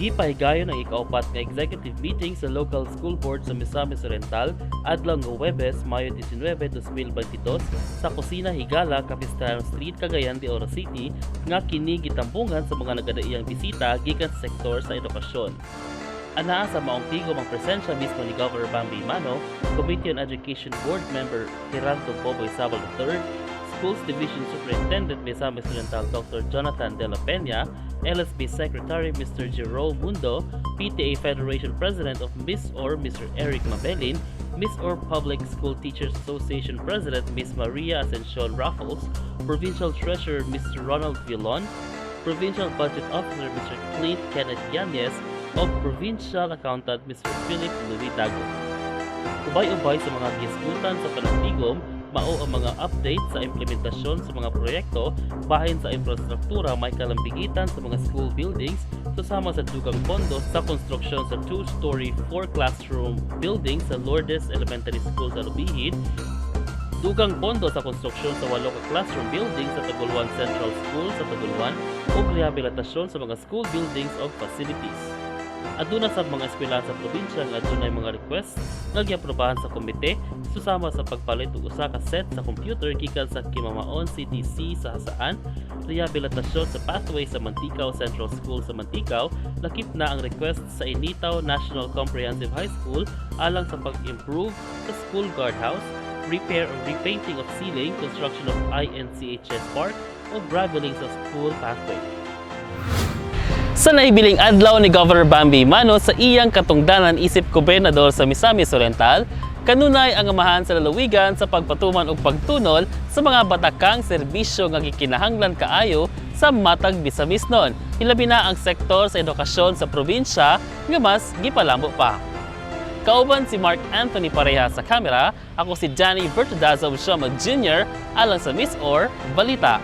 Gipahigayon ang ika-4 nga executive meeting sa local school board sa Misamis Oriental adlaw nga Huwebes, Mayo 19, 2022 sa Kusina Higala, Capistrano Street, Cagayan de Oro City nga kini gitambungan sa mga nagadaiyang bisita gikan sa sektor sa edukasyon. Anaa sa maong tigom ang presensya mismo ni Governor Bambi Mano, Committee on Education Board Member Gerardo Boboy Sabal III, Schools Division Superintendent Misamis Oriental Dr. Jonathan De La Peña, LSB Secretary Mr. Jerome Mundo, PTA Federation President of Miss Or Mr. Eric Mabelin, Miss Or Public School Teachers Association President Miss Maria Ascension Raffles, Provincial Treasurer Mr. Ronald Villon, Provincial Budget Officer Mr. Clint Kenneth Yanez, o Provincial Accountant Mr. Philip Louis Dagkong. Ubay-ubay sa mga gisgutan sa panagtigom, mao ang mga update sa implementasyon sa mga proyekto bahin sa infrastruktura may kalambigitan sa mga school buildings susama sa dugang pondo sa konstruksyon sa 2-story 4-classroom building sa Lourdes Elementary School sa Lubihid, dugang pondo sa konstruksyon sa 8 classroom building sa Taguluan Central School sa Taguluan ug rehabilitasyon sa mga school buildings o facilities. Aduna sa mga eskwelahan sa probinsya nga adunay mga request nga giaprobahan sa komite susama sa pagpalit og usa ka set sa computer gikan sa Kimamaon CTC sa Hasaan, rehabilitasyon sa pathway sa Mantikaw Central School sa Mantikaw, lakip na ang request sa Initaw National Comprehensive High School alang sa pag-improve sa school guardhouse, repair or repainting of ceiling, construction of INCHS Park o graveling sa school pathway. Sa naibiling adlaw ni Governor Bambi Mano sa iyang katungdanan isip gobernador sa Misamis Oriental, kanunay ang amahan sa lalawigan sa pagpatuman og pagtunol sa mga batakang serbisyo nga gikinahanglan kaayo sa matag Misamisnon, hilabi na ang sektor sa edukasyon sa probinsya nga mas gipalambo pa. Kauban si Mark Anthony Pareha sa kamera, ako si Johnny Bertudazzo Shama Jr. alang sa Miss Or Balita.